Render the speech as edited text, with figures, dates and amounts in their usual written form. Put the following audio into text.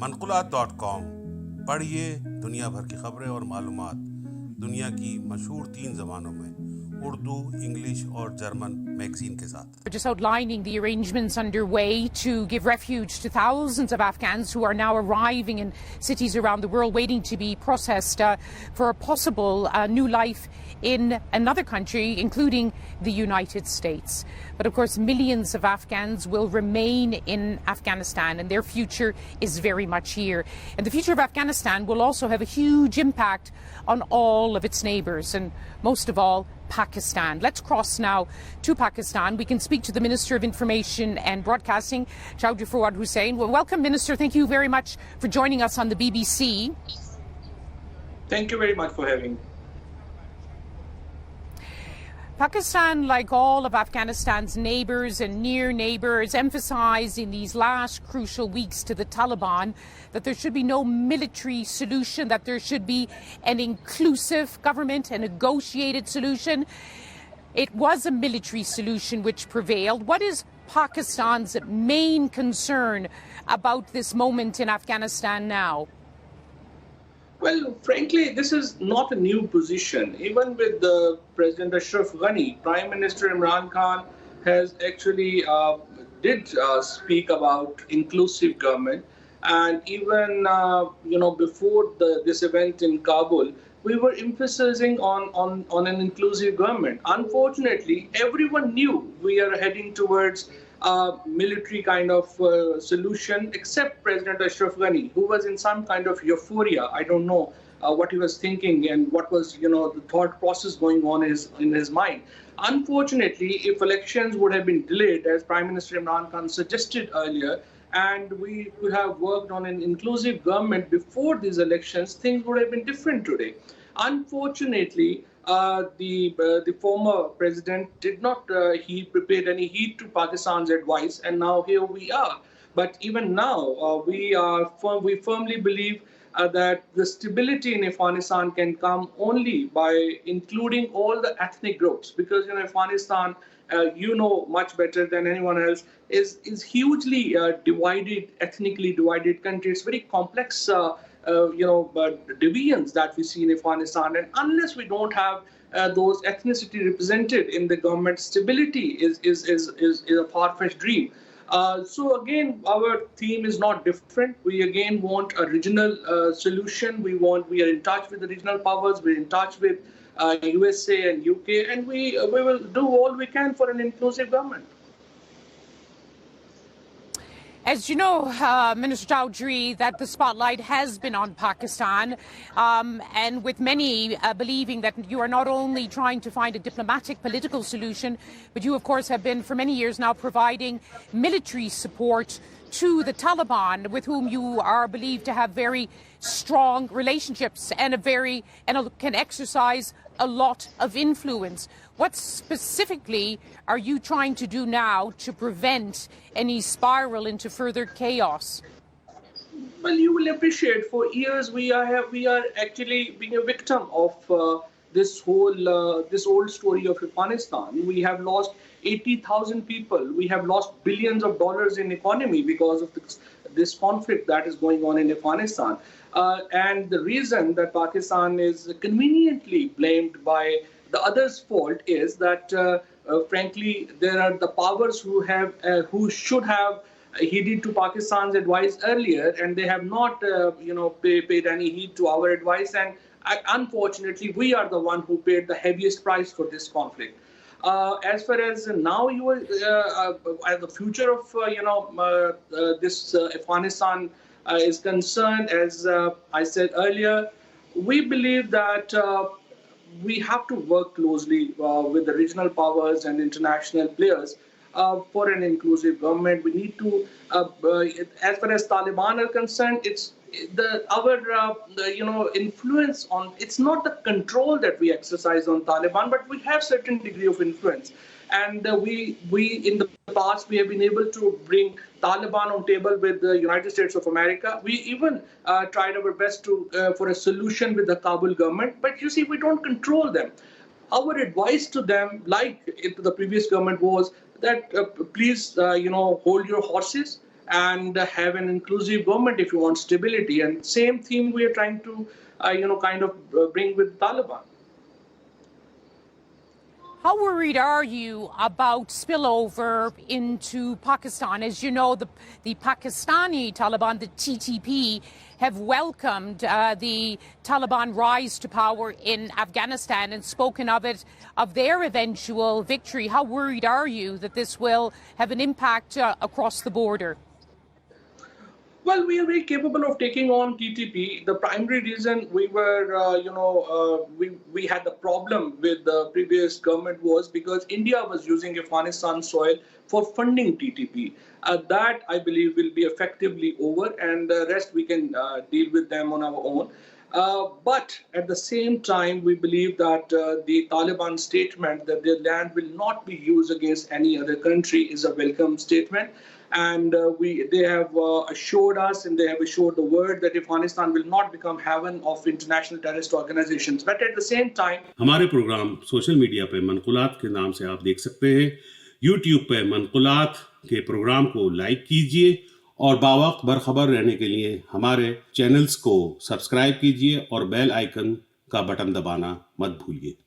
manqoolat.com पढ़िए दुनिया भर की खबरें और मालूमात दुनिया की मशहूर 3 ज़बानों में उर्दू, इंग्लिश और जर्मन मैगजीन के साथ. Just outlining the arrangements underway to give refuge to thousands of Afghans who are now arriving in cities around the world waiting to be processed for a possible new life in another country, including the United States. But of course, millions of Afghans will remain in Afghanistan and their future is very much here. And the future of Afghanistan will also have a huge impact on all of its neighbours and most of all, Pakistan. Let's cross now to Pakistan. We can speak to the Minister of Information and Broadcasting, Chaudhry Fawad Hussain. Well, welcome, Minister. Thank you very much for joining us on the BBC. Thank you very much for having me. Pakistan, like all of Afghanistan's neighbours and near neighbours, emphasised in these last crucial weeks to the Taliban that there should be no military solution, that there should be an inclusive government, a negotiated solution. It was a military solution which prevailed. What is Pakistan's main concern about this moment in Afghanistan now? Well, frankly, this is not a new position. Even with President Ashraf Ghani, Prime Minister Imran Khan has actually did speak about inclusive government. And even, before this event in Kabul, we were emphasizing on an inclusive government. Unfortunately, everyone knew we are heading towards military kind of solution, except President Ashraf Ghani, who was in some kind of euphoria. I don't know what he was thinking and what was, the thought process going on in his mind. Unfortunately, if elections would have been delayed, as Prime Minister Imran Khan suggested earlier, and we could have worked on an inclusive government before these elections, things would have been different today. Unfortunately, the former president did not he paid any heed to Pakistan's advice, and now here we are. But even now, we firmly believe that the stability in Afghanistan can come only by including all the ethnic groups, because Afghanistan, much better than anyone else, is hugely divided, ethnically divided country. It's very complex. Divisions that we see in Afghanistan, and unless we don't have those ethnicity represented in the government, stability is a far-fetched dream. So again, our theme is not different. We again want a regional solution. We are in touch with the regional powers. We're in touch with USA and UK, and we will do all we can for an inclusive government. As you know, Minister Chaudhry, that the spotlight has been on Pakistan, and with many believing that you are not only trying to find a diplomatic political solution, but you, of course, have been for many years now providing military support to the Taliban, with whom you are believed to have very strong relationships and can exercise a lot of influence. What specifically are you trying to do now to prevent any spiral into further chaos? Well, you will appreciate for years we are actually being a victim of this old story of Afghanistan. We have lost 80,000 people. We have lost billions of dollars in economy because of this conflict that is going on in Afghanistan. And the reason that Pakistan is conveniently blamed by the other's fault is that, frankly, there are the powers who should have heeded to Pakistan's advice earlier, and they have not, paid any heed to our advice. And unfortunately, we are the one who paid the heaviest price for this conflict. As far as now, the future of this Afghanistan is concerned, as I said earlier, we believe that we have to work closely with the regional powers and international players for an inclusive government. We need to, as far as Taliban are concerned, it's our influence on. It's not the control that we exercise on Taliban, but we have certain degree of influence. And we in the past, we have been able to bring Taliban on table with the United States of America. We even tried our best to for a solution with the Kabul government. But you see, we don't control them. Our advice to them, like the previous government, was that please, hold your horses and have an inclusive government if you want stability. And same theme we are trying to, bring with Taliban. How worried are you about spillover into Pakistan? As you know, the Pakistani Taliban, the TTP, have welcomed the Taliban rise to power in Afghanistan and spoken of their eventual victory. How worried are you that this will have an impact across the border? Well, we are very capable of taking on TTP. The primary reason we were, we had the problem with the previous government was because India was using Afghanistan soil for funding TTP. That, I believe, will be effectively over, and the rest we can deal with them on our own. But at the same time, we believe that the Taliban statement that their land will not be used against any other country is a welcome statement. And they have assured us and they have assured the world that Afghanistan will not become haven of international terrorist organizations. But at the same time, हमारे programme social media पे मनकुलात के नाम से आप देख सकते हैं। YouTube पे मनकुलात के प्रोग्राम को लाइक कीजिए और बावक्त बरखबर रहने के लिए हमारे चैनल्स को सब्सक्राइब कीजिए और बेल आइकन का बटन दबाना मत भूलिए।